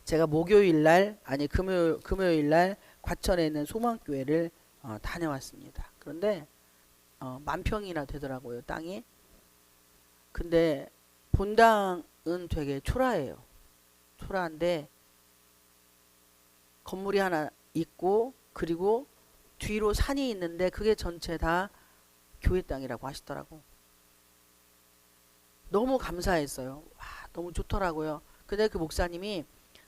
제가 목요일 날 아니 금요일 날 과천에 있는 소망교회를 다녀왔습니다. 그런데 10,000평이나 되더라고요, 땅이. 근데 본당은 되게 초라해요. 초라한데 건물이 하나 있고 그리고 뒤로 산이 있는데 그게 전체 다 교회 땅이라고 하시더라고. 너무 감사했어요. 와, 너무 좋더라고요. 근데 그 목사님이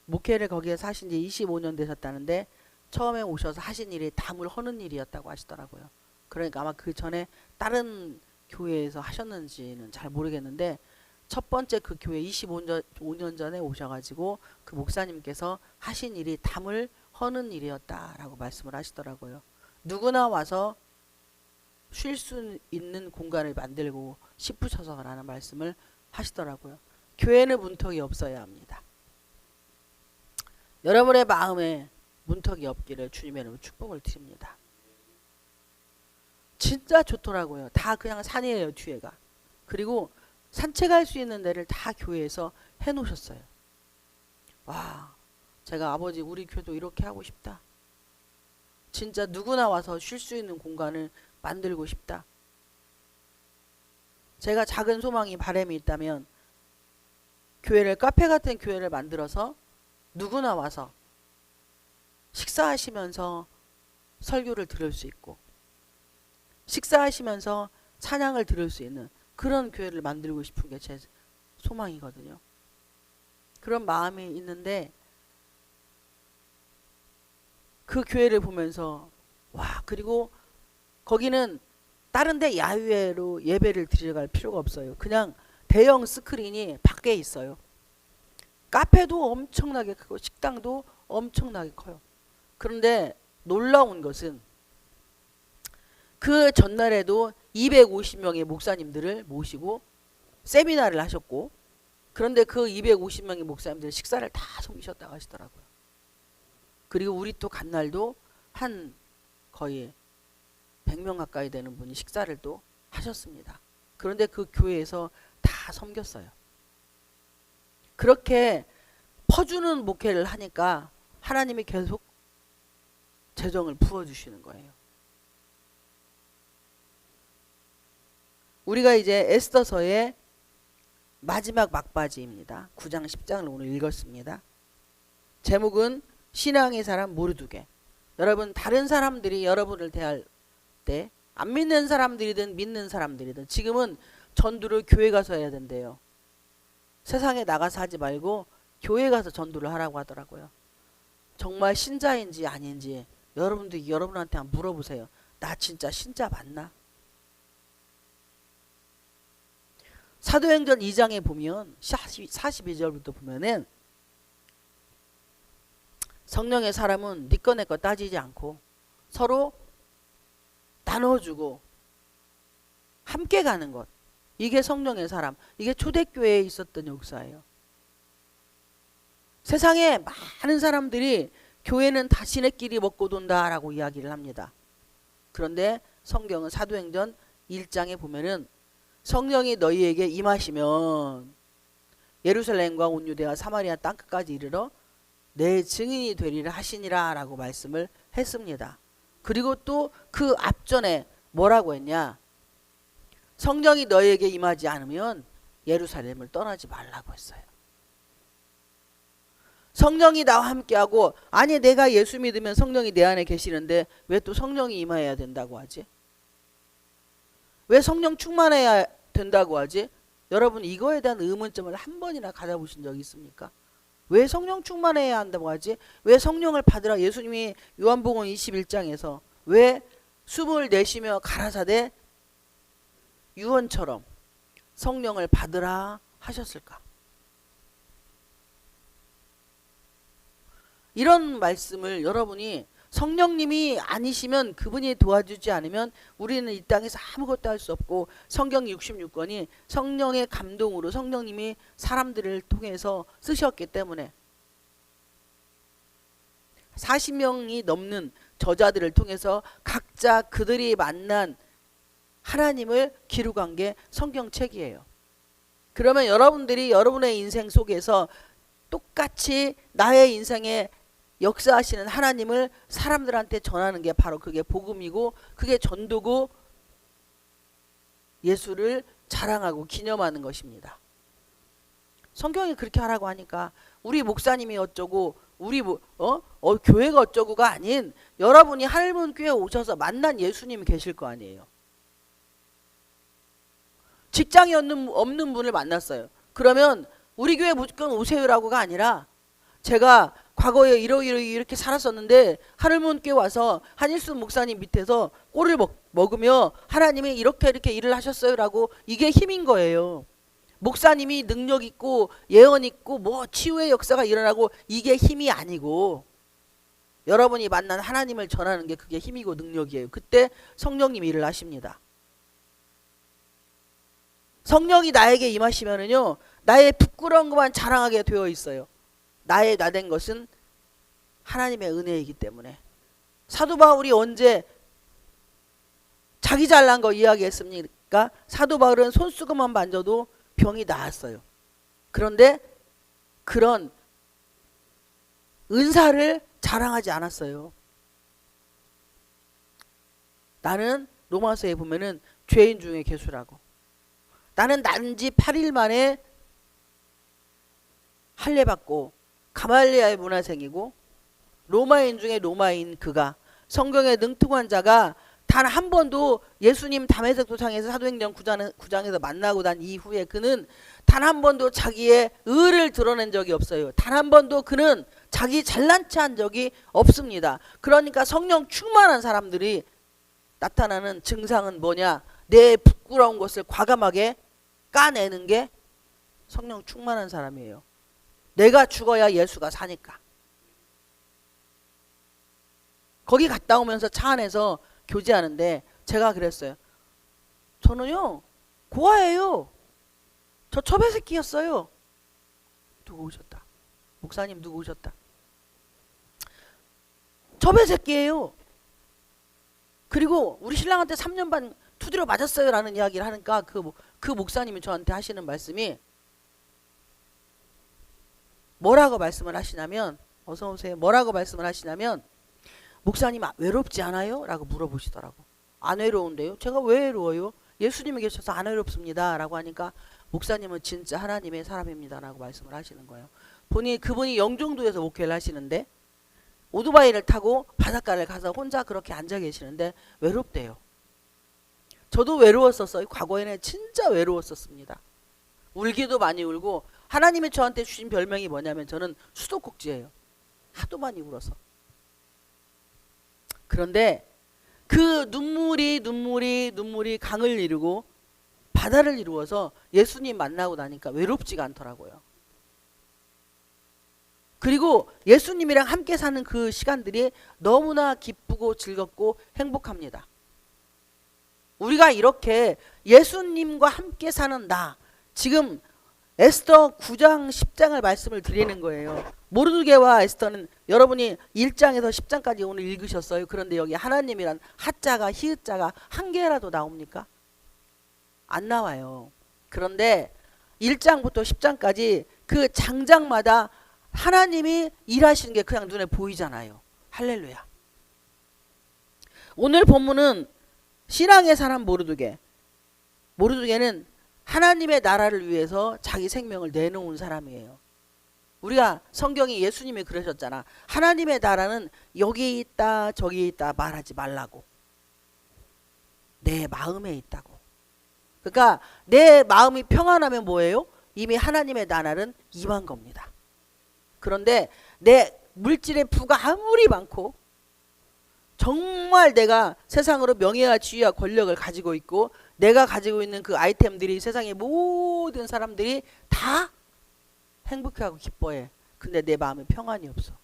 목회를 거기에 하신 지 25년 되셨다는데 처음에 오셔서 하신 일이 담을 허는 일이었다고 하시더라고요. 그러니까 아마 그 전에 다른 교회에서 하셨는지는 잘 모르겠는데 첫 번째 그 교회 25년 전에 오셔가지고 그 목사님께서 하신 일이 담을 허는 일이었다라고 말씀을 하시더라고요. 누구나 와서 쉴 수 있는 공간을 만들고 싶으셔서라는 말씀을 하시더라고요. 교회는 문턱이 없어야 합니다. 여러분의 마음에 문턱이 없기를 주님의 이름으로 축복을 드립니다. 진짜 좋더라고요. 다 그냥 산이에요, 뒤에가. 그리고 산책할 수 있는 데를 다 교회에서 해놓으셨어요. 와, 제가 아버지 우리 교회도 이렇게 하고 싶다. 진짜 누구나 와서 쉴 수 있는 공간을 만들고 싶다. 제가 작은 소망이 바람이 있다면 교회를 카페 같은 교회를 만들어서 누구나 와서 식사하시면서 설교를 들을 수 있고 식사하시면서 찬양을 들을 수 있는 그런 교회를 만들고 싶은 게 제 소망이거든요. 그런 마음이 있는데 그 교회를 보면서 와, 그리고 거기는 다른 데 야외로 예배를 드려갈 필요가 없어요. 그냥 대형 스크린이 밖에 있어요. 카페도 엄청나게 크고 식당도 엄청나게 커요. 그런데 놀라운 것은 그 전날에도 250명의 목사님들을 모시고 세미나를 하셨고 그런데 그 250명의 목사님들 식사를 다 섬기셨다고 하시더라고요. 그리고 우리 또 간날도 한 거의 100명 가까이 되는 분이 식사를 또 하셨습니다. 그런데 그 교회에서 다 섬겼어요. 그렇게 퍼주는 목회를 하니까 하나님이 계속 재정을 부어주시는 거예요. 우리가 이제 에스더서의 마지막 막바지입니다. 9장 10장을 오늘 읽었습니다. 제목은 신앙의 사람 모르두개. 여러분, 다른 사람들이 여러분을 대할 때 안 믿는 사람들이든 믿는 사람들이든 지금은 전도를 교회 가서 해야 된대요. 세상에 나가서 하지 말고 교회 가서 전도를 하라고 하더라고요. 정말 신자인지 아닌지 여러분도 여러분한테 한번 물어보세요. 나 진짜 신자 맞나? 사도행전 2장에 보면 42절부터 보면은 성령의 사람은 네 거 내 거 따지지 않고 서로 나눠주고 함께 가는 것. 이게 성령의 사람. 이게 초대교회에 있었던 역사예요. 세상에 많은 사람들이 교회는 자신의끼리 먹고 돈다라고 이야기를 합니다. 그런데 성경은 사도행전 1장에 보면은 성령이 너희에게 임하시면 예루살렘과 온 유대와 사마리아 땅끝까지 이르러 내 증인이 되리라 하시니라 라고 말씀을 했습니다. 그리고 또 그 앞전에 뭐라고 했냐? 성령이 너희에게 임하지 않으면 예루살렘을 떠나지 말라고 했어요. 성령이 나와 함께하고 아니 내가 예수 믿으면 성령이 내 안에 계시는데 왜 또 성령이 임해야 된다고 하지? 왜 성령 충만해야 된다고 하지? 여러분 이거에 대한 의문점을 한 번이나 가져보신 적이 있습니까? 왜 성령 충만해야 한다고 하지? 왜 성령을 받으라? 예수님이 요한복음 21장에서 왜 숨을 내쉬며 가라사대 유언처럼 성령을 받으라 하셨을까? 이런 말씀을 여러분이 성령님이 아니시면 그분이 도와주지 않으면 우리는 이 땅에서 아무것도 할 수 없고 성경 66권이 성령의 감동으로 성령님이 사람들을 통해서 쓰셨기 때문에 40명이 넘는 저자들을 통해서 각자 그들이 만난 하나님을 기록한 게 성경책이에요. 그러면 여러분들이 여러분의 인생 속에서 똑같이 나의 인생에 역사하시는 하나님을 사람들한테 전하는 게 바로 그게 복음이고 그게 전도고 예수를 자랑하고 기념하는 것입니다. 성경이 그렇게 하라고 하니까 우리 목사님이 어쩌고 우리 교회가 어쩌고가 아닌 여러분이 하늘문 교회 오셔서 만난 예수님이 계실 거 아니에요. 직장이 없는 분을 만났어요. 그러면 우리 교회 무조건 오세요라고가 아니라 제가 과거에 이렇게 살았었는데 하늘문교회 와서 한일순 목사님 밑에서 꼴을 먹으며 하나님이 이렇게 일을 하셨어요라고 이게 힘인 거예요. 목사님이 능력 있고 예언 있고 뭐 치유의 역사가 일어나고 이게 힘이 아니고 여러분이 만난 하나님을 전하는 게 그게 힘이고 능력이에요. 그때 성령님이 일을 하십니다. 성령이 나에게 임하시면은요 나의 부끄러운 것만 자랑하게 되어 있어요. 나의 나된 것은 하나님의 은혜이기 때문에. 사도 바울이 언제 자기 잘난 거 이야기했습니까? 사도 바울은 손수건만 만져도 병이 나았어요. 그런데 그런 은사를 자랑하지 않았어요. 나는 로마서에 보면은 죄인 중에 괴수라고. 나는 난지 8일 만에 할례받고 가말리아의 문화생이고 로마인 중에 로마인 그가 성경에 능통한 자가 단 한 번도 예수님 담에색 도상에서 사도행전 9장에서 만나고 난 이후에 그는 단 한 번도 자기의 의를 드러낸 적이 없어요. 단 한 번도 그는 자기 잘난 체 한 적이 없습니다. 그러니까 성령 충만한 사람들이 나타나는 증상은 뭐냐? 내 부끄러운 것을 과감하게 까내는 게 성령 충만한 사람이에요. 내가 죽어야 예수가 사니까. 거기 갔다 오면서 차 안에서 교제하는데 제가 그랬어요. 저는요 고아예요. 저 첩의 새끼였어요. 누구 오셨다. 목사님 누구 오셨다. 첩의 새끼예요. 그리고 우리 신랑한테 3년 반 투드려 맞았어요 라는 이야기를 하니까 그 목사님이 저한테 하시는 말씀이 뭐라고 말씀을 하시냐면 어서오세요. 뭐라고 말씀을 하시냐면 목사님 외롭지 않아요? 라고 물어보시더라고. 안 외로운데요? 제가 왜 외로워요? 예수님이 계셔서 안 외롭습니다 라고 하니까 목사님은 진짜 하나님의 사람입니다 라고 말씀을 하시는 거예요. 그분이 영종도에서 목회를 하시는데 오토바이를 타고 바닷가를 가서 혼자 그렇게 앉아 계시는데 외롭대요. 저도 외로웠었어요. 과거에는 진짜 외로웠었습니다. 울기도 많이 울고 하나님이 저한테 주신 별명이 뭐냐면 저는 수도꼭지예요. 하도 많이 울어서. 그런데 그 눈물이 강을 이루고 바다를 이루어서 예수님 만나고 나니까 외롭지가 않더라고요. 그리고 예수님이랑 함께 사는 그 시간들이 너무나 기쁘고 즐겁고 행복합니다. 우리가 이렇게 예수님과 함께 사는 나, 지금 에스더 9장 10장을 말씀을 드리는 거예요. 모르드게와 에스더는 여러분이 1장에서 10장까지 오늘 읽으셨어요. 그런데 여기 하나님이란 하자가 히읗자가 한 개라도 나옵니까? 안 나와요. 그런데 1장부터 10장까지 그 장장마다 하나님이 일하시는 게 그냥 눈에 보이잖아요. 할렐루야. 오늘 본문은 신앙의 사람 모르드게는 하나님의 나라를 위해서 자기 생명을 내놓은 사람이에요. 우리가 성경이 예수님이 그러셨잖아. 하나님의 나라는 여기 있다 저기 있다 말하지 말라고. 내 마음에 있다고. 그러니까 내 마음이 평안하면 뭐예요? 이미 하나님의 나라는 임한 겁니다. 그런데 내 물질의 부가 아무리 많고 정말 내가 세상으로 명예와 지위와 권력을 가지고 있고 내가 가지고 있는 그 아이템들이 세상의 모든 사람들이 다 행복해하고 기뻐해. 근데 내 마음에 평안이 없어.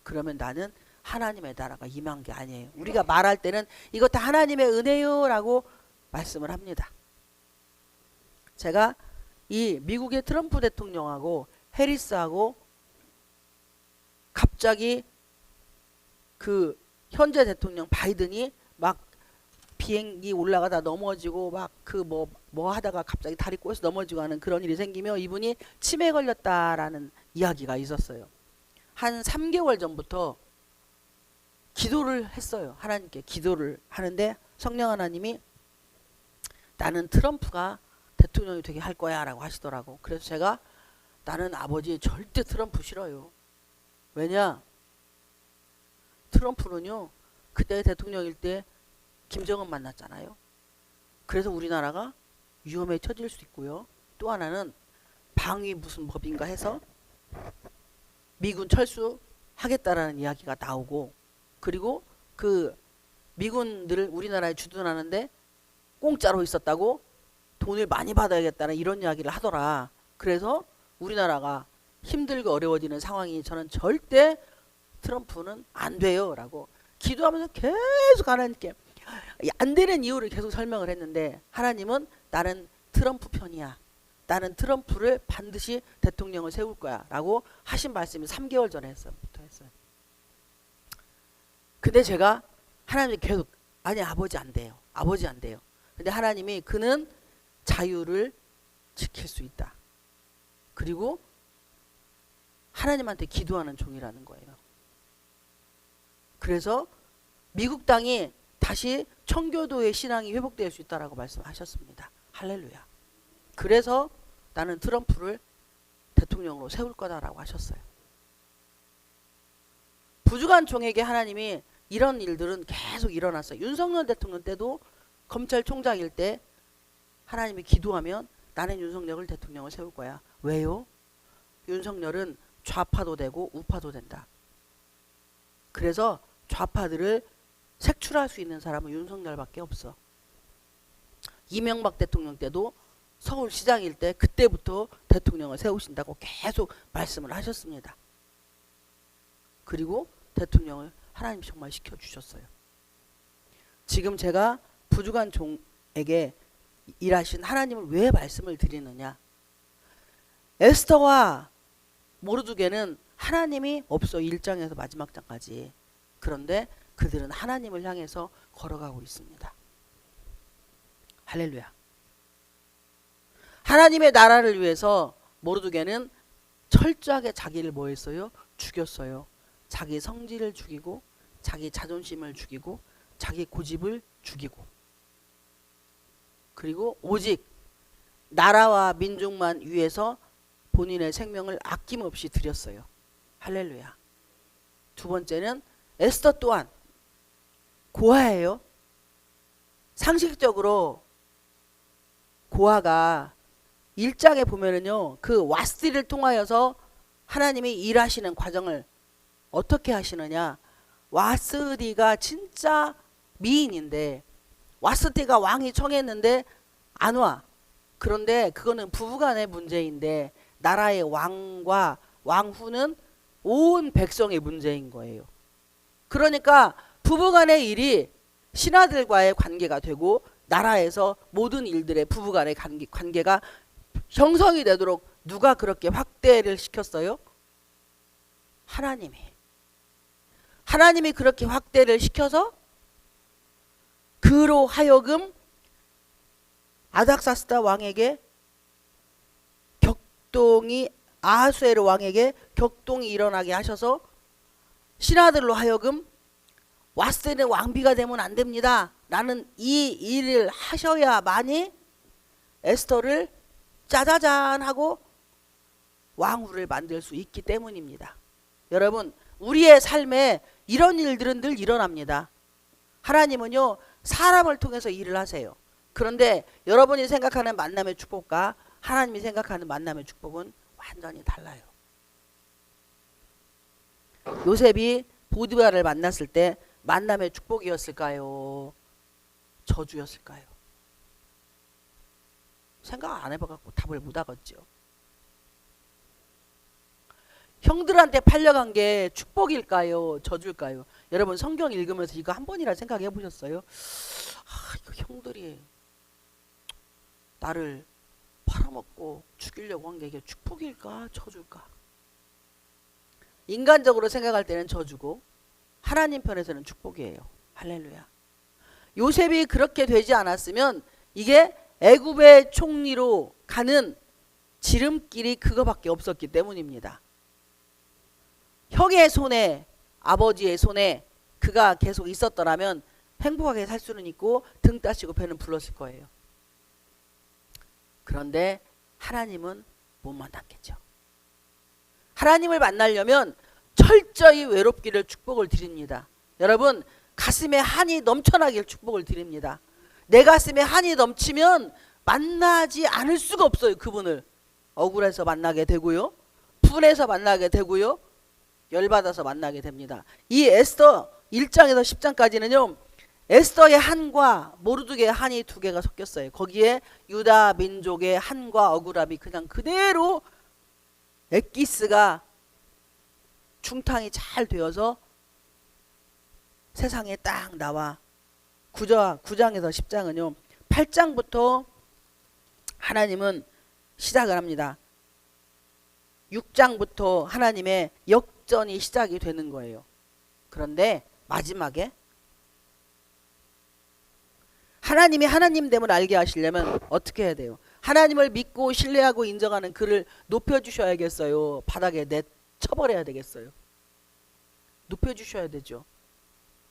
그러면 나는 하나님의 나라가 임한 게 아니에요. 우리가 말할 때는 이거 다 하나님의 은혜요 라고 말씀을 합니다. 제가 이 미국의 트럼프 대통령하고 해리스하고 갑자기 그 현재 대통령 바이든이 막 비행기 올라가다 넘어지고 막 그 뭐 하다가 갑자기 다리 꼬여서 넘어지고 하는 그런 일이 생기며 이분이 치매에 걸렸다라는 이야기가 있었어요. 한 3개월 전부터 기도를 했어요. 하나님께 기도를 하는데 성령 하나님이 나는 트럼프가 대통령이 되게 할 거야 라고 하시더라고. 그래서 제가 나는 아버지 절대 트럼프 싫어요. 왜냐? 트럼프는요 그때 대통령일 때 김정은 만났잖아요. 그래서 우리나라가 위험에 처질 수 있고요. 또 하나는 방위 무슨 법인가 해서 미군 철수하겠다라는 이야기가 나오고, 그리고 그 미군들을 우리나라에 주둔하는데 공짜로 있었다고 돈을 많이 받아야겠다는 이런 이야기를 하더라. 그래서 우리나라가 힘들고 어려워지는 상황이 저는 절대 트럼프는 안 돼요 라고 기도하면서 계속 하나님께 안 되는 이유를 계속 설명을 했는데, 하나님은 나는 트럼프 편이야. 나는 트럼프를 반드시 대통령을 세울 거야 라고 하신 말씀이 3개월 전에 했어요. 근데 제가 하나님께 계속 아니 아버지 안 돼요. 아버지 안 돼요. 근데 하나님이 그는 자유를 지킬 수 있다. 그리고 하나님한테 기도하는 종이라는 거예요. 그래서 미국 땅이 다시 청교도의 신앙이 회복될 수 있다라고 말씀하셨습니다. 할렐루야. 그래서 나는 트럼프를 대통령으로 세울 거다라고 하셨어요. 부주간 종에게 하나님이 이런 일들은 계속 일어났어요. 윤석열 대통령 때도 검찰총장일 때 하나님이 기도하면 나는 윤석열을 대통령을 세울 거야. 왜요? 윤석열은 좌파도 되고 우파도 된다. 그래서 좌파들을 색출할 수 있는 사람은 윤석열밖에 없어. 이명박 대통령 때도 서울시장일 때 그때부터 대통령을 세우신다고 계속 말씀을 하셨습니다. 그리고 대통령을 하나님 정말 시켜주셨어요. 지금 제가 부주간 종에게 일하신 하나님을 왜 말씀을 드리느냐. 에스더와 모르드게는 하나님이 없어 1장에서 마지막 장까지. 그런데 그들은 하나님을 향해서 걸어가고 있습니다. 할렐루야. 하나님의 나라를 위해서 모르드게는 철저하게 자기를 뭐 했어요? 죽였어요. 자기 성질을 죽이고 자기 자존심을 죽이고 자기 고집을 죽이고, 그리고 오직 나라와 민족만 위해서 본인의 생명을 아낌없이 드렸어요. 할렐루야. 두 번째는 에스더 또한 고아예요. 상식적으로 고아가 1장에 보면은요 그 와스디를 통하여서 하나님이 일하시는 과정을 어떻게 하시느냐. 와스디가 진짜 미인인데 와스디가 왕이 청했는데 안 와. 그런데 그거는 부부간의 문제인데 나라의 왕과 왕후는 온 백성의 문제인 거예요. 그러니까 부부간의 일이 신하들과의 관계가 되고 나라에서 모든 일들의 부부간의 관계가 형성이 되도록 누가 그렇게 확대를 시켰어요? 하나님이 그렇게 확대를 시켜서 그로 하여금 아닥사스다 왕에게 아하수에르 왕에게 격동이 일어나게 하셔서 신하들로 하여금 와스디는 왕비가 되면 안 됩니다. 나는 이 일을 하셔야만이 에스더를 짜자잔 하고 왕후를 만들 수 있기 때문입니다. 여러분, 우리의 삶에 이런 일들은 늘 일어납니다. 하나님은요 사람을 통해서 일을 하세요. 그런데 여러분이 생각하는 만남의 축복과 하나님이 생각하는 만남의 축복은 완전히 달라요. 요셉이 보디발을 만났을 때 만남의 축복이었을까요? 저주였을까요? 생각 안 해봐갖고 답을 못 하겠죠. 형들한테 팔려간 게 축복일까요? 저주일까요? 여러분 성경 읽으면서 이거 한 번이라 생각해 보셨어요? 이거 형들이 나를 팔아먹고 죽이려고 한 게 이게 축복일까? 저주일까? 인간적으로 생각할 때는 저주고 하나님 편에서는 축복이에요. 할렐루야. 요셉이 그렇게 되지 않았으면 이게 애굽의 총리로 가는 지름길이 그거밖에 없었기 때문입니다. 형의 손에, 아버지의 손에 그가 계속 있었더라면 행복하게 살 수는 있고 등 따시고 배는 불렀을 거예요. 그런데 하나님은 못 만났겠죠. 하나님을 만나려면 철저히 외롭기를 축복을 드립니다. 여러분, 가슴에 한이 넘쳐나길 축복을 드립니다. 내 가슴에 한이 넘치면 만나지 않을 수가 없어요. 그분을 억울해서 만나게 되고요, 분해서 만나게 되고요, 열받아서 만나게 됩니다. 이 에스더 1장에서 10장까지는요 에스더의 한과 모르드게의 한이 두 개가 섞였어요. 거기에 유다 민족의 한과 억울함이 그냥 그대로 엑기스가 중탕이 잘 되어서 세상에 딱 나와. 9장에서 10장은요 8장부터 하나님은 시작을 합니다. 6장부터 하나님의 역전이 시작이 되는 거예요. 그런데 마지막에 하나님이 하나님됨을 알게 하시려면 어떻게 해야 돼요? 하나님을 믿고 신뢰하고 인정하는 그를 높여주셔야겠어요? 바닥에 내쳐버려야 되겠어요? 높여주셔야 되죠.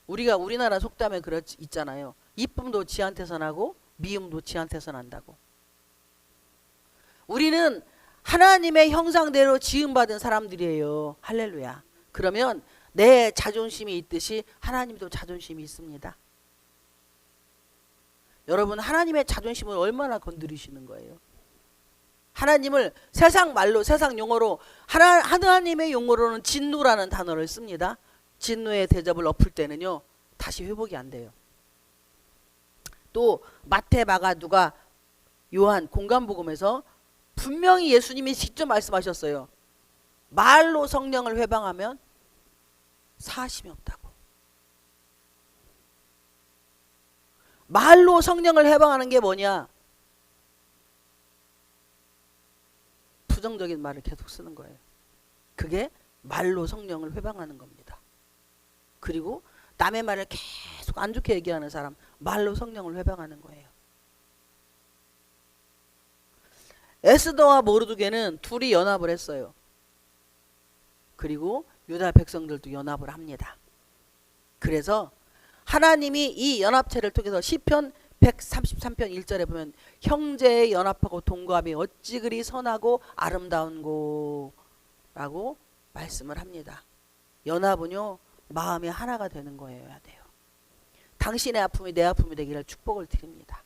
우리나라 속담에 있잖아요. 이쁨도 지한테서 나고 미움도 지한테서 난다고. 우리는 하나님의 형상대로 지음받은 사람들이에요. 할렐루야. 그러면 내 자존심이 있듯이 하나님도 자존심이 있습니다. 여러분, 하나님의 자존심을 얼마나 건드리시는 거예요? 하나님을 세상 말로, 세상 용어로, 하나님의 용어로는 진노라는 단어를 씁니다. 진노의 대접을 엎을 때는요 다시 회복이 안 돼요. 또 마태, 마가, 누가, 요한 공간복음에서 분명히 예수님이 직접 말씀하셨어요. 말로 성령을 회방하면 사심이 없다고. 말로 성령을 회방하는 게 뭐냐? 부정적인 말을 계속 쓰는 거예요. 그게 말로 성령을 회방하는 겁니다. 그리고 남의 말을 계속 안 좋게 얘기하는 사람, 말로 성령을 회방하는 거예요. 에스더와 모르드게는 둘이 연합을 했어요. 그리고 유다 백성들도 연합을 합니다. 그래서 하나님이 이 연합체를 통해서 시편 133편 1절에 보면 형제의 연합하고 동거함이 어찌 그리 선하고 아름다운고 라고 말씀을 합니다. 연합은요 마음이 하나가 되는 거여야 돼요. 당신의 아픔이 내 아픔이 되기를 축복을 드립니다.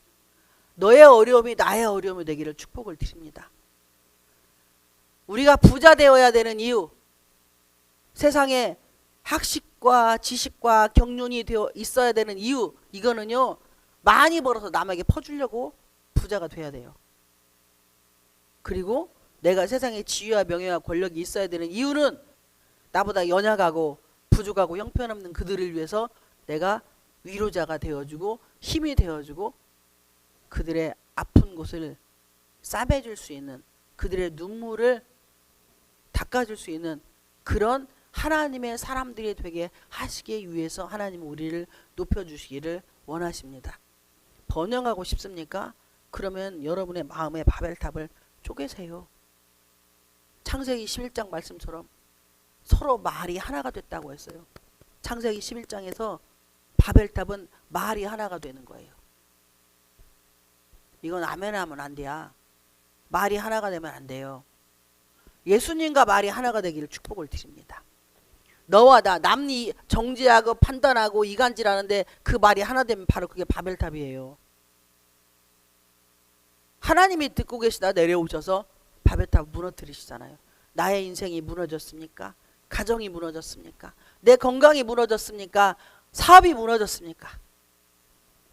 너의 어려움이 나의 어려움이 되기를 축복을 드립니다. 우리가 부자 되어야 되는 이유, 세상에 학식과 지식과 경륜이 되어 있어야 되는 이유, 이거는요 많이 벌어서 남에게 퍼주려고 부자가 돼야 돼요. 그리고 내가 세상에 지위와 명예와 권력이 있어야 되는 이유는 나보다 연약하고 부족하고 형편없는 그들을 위해서 내가 위로자가 되어주고 힘이 되어주고 그들의 아픈 곳을 싸매줄 수 있는, 그들의 눈물을 닦아줄 수 있는 그런 하나님의 사람들이 되게 하시기 위해서 하나님은 우리를 높여주시기를 원하십니다. 번영하고 싶습니까? 그러면 여러분의 마음의 바벨탑을 쪼개세요. 창세기 11장 말씀처럼 서로 말이 하나가 됐다고 했어요. 창세기 11장에서 바벨탑은 말이 하나가 되는 거예요. 이건 아멘 하면 안 돼요. 말이 하나가 되면 안 돼요. 예수님과 말이 하나가 되기를 축복을 드립니다. 너와 나, 남이 정죄하고 판단하고 이간질하는데 그 말이 하나 되면 바로 그게 바벨탑이에요. 하나님이 듣고 계시다 내려오셔서 바벨탑 무너뜨리시잖아요. 나의 인생이 무너졌습니까? 가정이 무너졌습니까? 내 건강이 무너졌습니까? 사업이 무너졌습니까?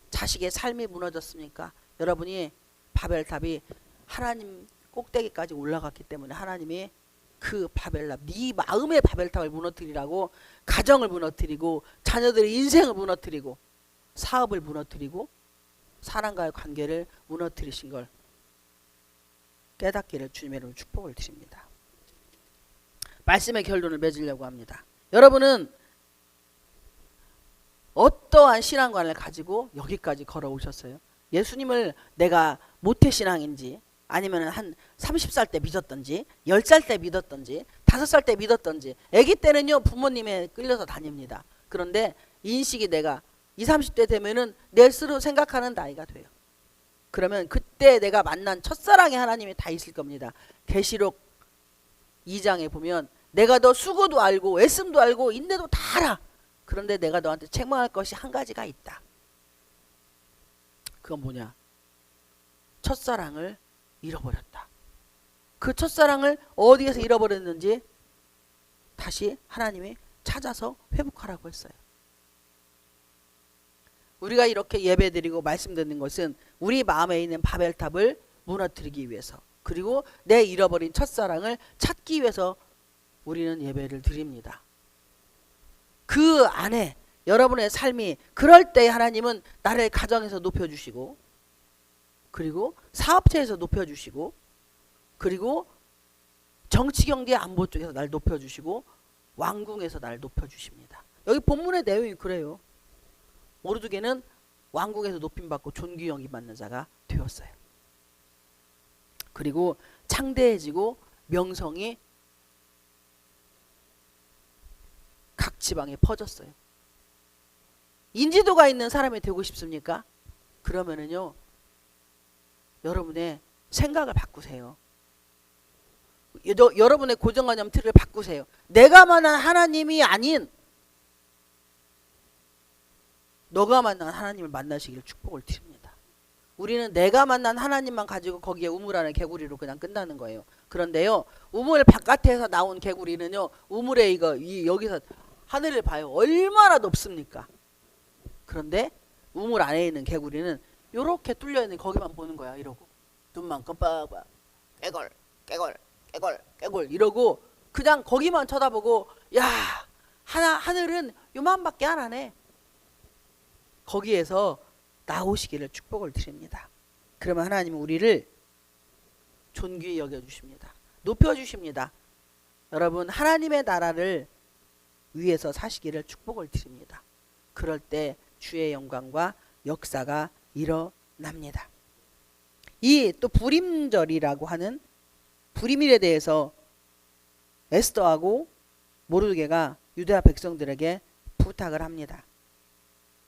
자식의 삶이 무너졌습니까? 여러분이 바벨탑이 하나님 꼭대기까지 올라갔기 때문에 하나님이 그 바벨탑, 네 마음의 바벨탑을 무너뜨리라고 가정을 무너뜨리고 자녀들의 인생을 무너뜨리고 사업을 무너뜨리고 사람과의 관계를 무너뜨리신 걸 깨닫기를 주님의 이름으로 축복을 드립니다. 말씀의 결론을 맺으려고 합니다. 여러분은 어떠한 신앙관을 가지고 여기까지 걸어오셨어요? 예수님을 내가 모태신앙인지 아니면 한 30살 때 믿었던지 10살 때 믿었던지 5살 때 믿었던지. 아기 때는요 부모님에 끌려서 다닙니다. 그런데 인식이 내가 20, 30대 되면은 내 스스로 생각하는 나이가 돼요. 그러면 그때 내가 만난 첫사랑의 하나님이 다 있을 겁니다. 계시록 2장에 보면 내가 너 수고도 알고 애씀도 알고 인내도 다 알아. 그런데 내가 너한테 책망할 것이 한 가지가 있다. 그건 뭐냐? 첫사랑을 잃어버렸다. 그 첫사랑을 어디에서 잃어버렸는지 다시 하나님이 찾아서 회복하라고 했어요. 우리가 이렇게 예배드리고 말씀 듣는 것은 우리 마음에 있는 바벨탑을 무너뜨리기 위해서, 그리고 내 잃어버린 첫사랑을 찾기 위해서 우리는 예배를 드립니다. 그 안에 여러분의 삶이 그럴 때 하나님은 나를 가정에서 높여주시고, 그리고 사업체에서 높여주시고, 그리고 정치 경제 안보 쪽에서 날 높여주시고, 왕궁에서 날 높여주십니다. 여기 본문의 내용이 그래요. 모르드게는 왕궁에서 높임받고 존귀 받는 자가 되었어요. 그리고 창대해지고 명성이 각 지방에 퍼졌어요. 인지도가 있는 사람이 되고 싶습니까? 그러면은요, 여러분의 생각을 바꾸세요. 여러분의 고정관념 틀을 바꾸세요. 내가 만난 하나님이 아닌 너가 만난 하나님을 만나시기를 축복을 드립니다. 우리는 내가 만난 하나님만 가지고 거기에 우물하는 개구리로 그냥 끝나는 거예요. 그런데요, 우물 바깥에서 나온 개구리는요, 우물에 여기서 하늘을 봐요. 얼마나 높습니까? 그런데 우물 안에 있는 개구리는 요렇게 뚫려 있는 거기만 보는 거야. 이러고 눈만 깜빡 깨걸 깨걸 깨걸 깨걸 이러고 그냥 거기만 쳐다보고, 야, 하늘은 요만밖에 안 하네. 거기에서 나오시기를 축복을 드립니다. 그러면 하나님은 우리를 존귀히 여겨주십니다. 높여주십니다. 여러분, 하나님의 나라를 위해서 사시기를 축복을 드립니다. 그럴 때 주의 영광과 역사가 일어납니다. 이 또 불임절이라고 하는 불임일에 대해서 에스더하고 모르드게가 유다 백성들에게 부탁을 합니다.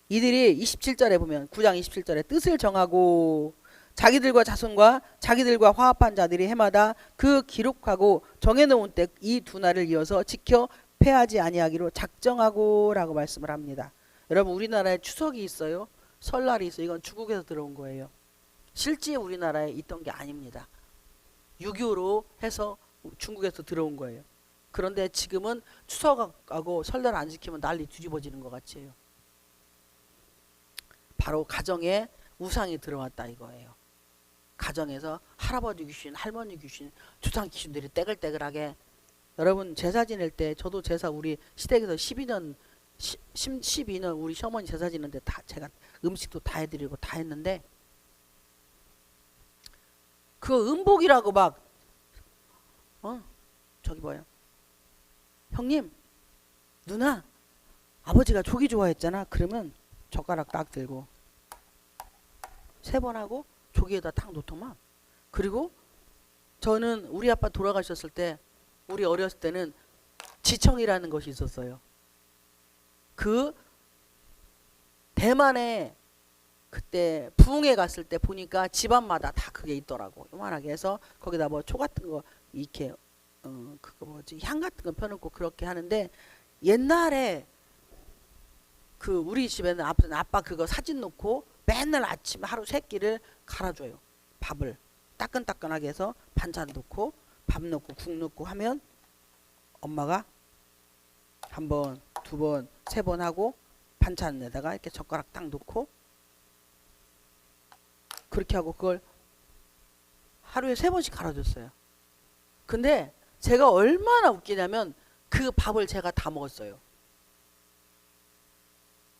이들이 27절에 보면 9장 27절에 뜻을 정하고 자기들과 자손과 자기들과 화합한 자들이 해마다 그 기록하고 정해놓은 때 이 두 날을 이어서 지켜 패하지 아니하기로 작정하고 라고 말씀을 합니다. 여러분, 우리나라에 추석이 있어요. 설날이 있어요. 이건 중국에서 들어온 거예요. 실제 우리나라에 있던 게 아닙니다. 6.25로 해서 중국에서 들어온 거예요. 그런데 지금은 추석하고 설날 안 지키면 난리 뒤집어지는 것 같아요. 바로 가정에 우상이 들어왔다 이거예요. 가정에서 할아버지 귀신, 할머니 귀신, 조상 귀신들이 떼글떼글하게. 여러분, 제사 지낼 때 저도 제사 우리 시댁에서 12년 우리 시어머니 제사 지는데 다 제가 음식도 다 해드리고 다 했는데, 그 음복이라고 막 저기 뭐야, 형님, 누나, 아버지가 조기 좋아했잖아. 그러면 젓가락 딱 들고 3번 하고 조기에다 탁 놓더만. 그리고 저는 우리 아빠 돌아가셨을 때, 우리 어렸을 때는 지청이라는 것이 있었어요. 그 대만에 그때 부흥회 갔을 때 보니까 집안마다 다 그게 있더라고. 요만하게 해서 거기다 뭐 초 같은 거 이렇게 그거 뭐지, 향 같은 거 펴놓고 그렇게 하는데, 옛날에 그 우리 집에는 아빠 그거 사진 놓고 맨날 아침 하루 3끼를 갈아줘요. 밥을 따끈따끈하게 해서 반찬 넣고 밥 넣고 국 넣고 하면 엄마가 1번, 2번, 3번 하고 반찬에다가 이렇게 젓가락 딱 넣고 그렇게 하고 그걸 하루에 3번씩 갈아줬어요. 근데 제가 얼마나 웃기냐면 그 밥을 제가 다 먹었어요.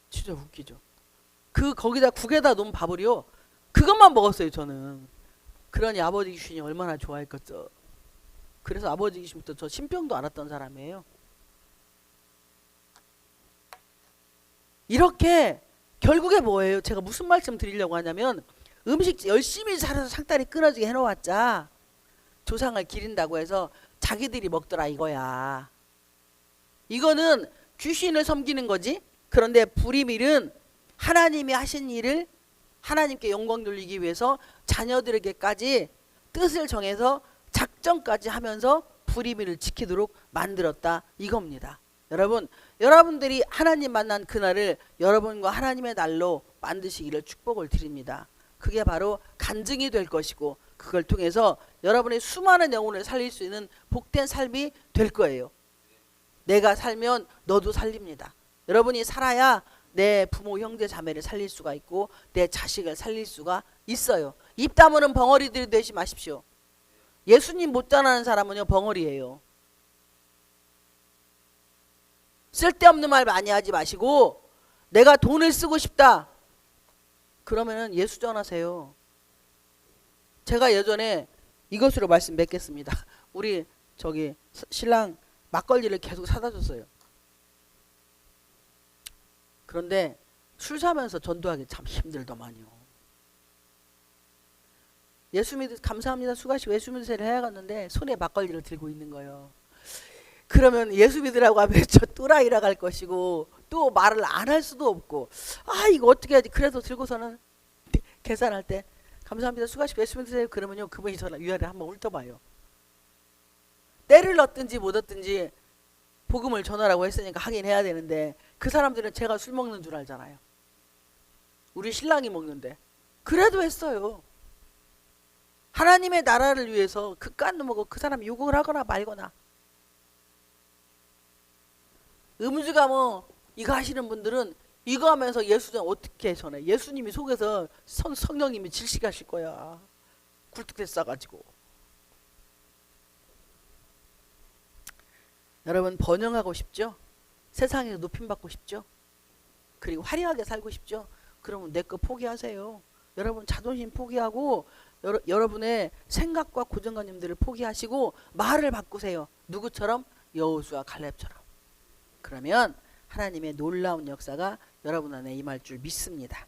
진짜 웃기죠. 거기다 국에다 놓은 밥을요, 그것만 먹었어요 저는. 그러니 아버지 귀신이 얼마나 좋아했겠죠. 그래서 아버지 귀신부터 저 신병도 알았던 사람이에요. 이렇게 결국에 뭐예요? 제가 무슨 말씀 드리려고 하냐면, 음식 열심히 잘해서 상다리 끊어지게 해놓았자 조상을 기린다고 해서 자기들이 먹더라 이거야. 이거는 귀신을 섬기는 거지. 그런데 불임일은 하나님이 하신 일을 하나님께 영광 돌리기 위해서 자녀들에게까지 뜻을 정해서 작정까지 하면서 불임일을 지키도록 만들었다 이겁니다. 여러분, 여러분들이 하나님 만난 그날을 여러분과 하나님의 날로 만드시기를 축복을 드립니다. 그게 바로 간증이 될 것이고 그걸 통해서 여러분의 수많은 영혼을 살릴 수 있는 복된 삶이 될 거예요. 내가 살면 너도 살립니다. 여러분이 살아야 내 부모 형제 자매를 살릴 수가 있고 내 자식을 살릴 수가 있어요. 입 다무는 벙어리들이 되지 마십시오. 예수님 못 전하는 사람은요 벙어리예요. 쓸데없는 말 많이 하지 마시고 내가 돈을 쓰고 싶다 그러면은 예수 전하세요. 제가 예전에 이것으로 말씀 맺겠습니다. 우리 저기 신랑 막걸리를 계속 사다 줬어요. 그런데 술 사면서 전도하기 참 힘들더만요. 예수 믿으 감사합니다 수고하시고 예수 믿으세요 해야겠는데 손에 막걸리를 들고 있는 거예요. 그러면 예수 믿으라고 하면 저 또라이라 갈 것이고 또 말을 안 할 수도 없고 아 이거 어떻게 해야지. 그래서 들고서는 계산할 때 감사합니다 수고하시고 예수 믿으세요 그러면요 그분이 저를 위아래 한번 훑어봐요. 때를 얻든지 못 얻든지 복음을 전하라고 했으니까 하긴 해야 되는데 그 사람들은 제가 술 먹는 줄 알잖아요. 우리 신랑이 먹는데 그래도 했어요. 하나님의 나라를 위해서 그깟 놈하고 그 사람이 욕을 하거나 말거나 음주가 뭐 이거 하시는 분들은 이거 하면서 예수는 어떻게 전해. 예수님이 속에서 성령님이 질식하실 거야. 굴뚝대 싸가지고. 여러분 번영하고 싶죠? 세상에서 높임받고 싶죠? 그리고 화려하게 살고 싶죠? 그러면 내 거 포기하세요. 여러분 자존심 포기하고 여러분의 생각과 고정관념들을 포기하시고 말을 바꾸세요. 누구처럼? 여호수아 갈렙처럼. 그러면 하나님의 놀라운 역사가 여러분 안에 임할 줄 믿습니다.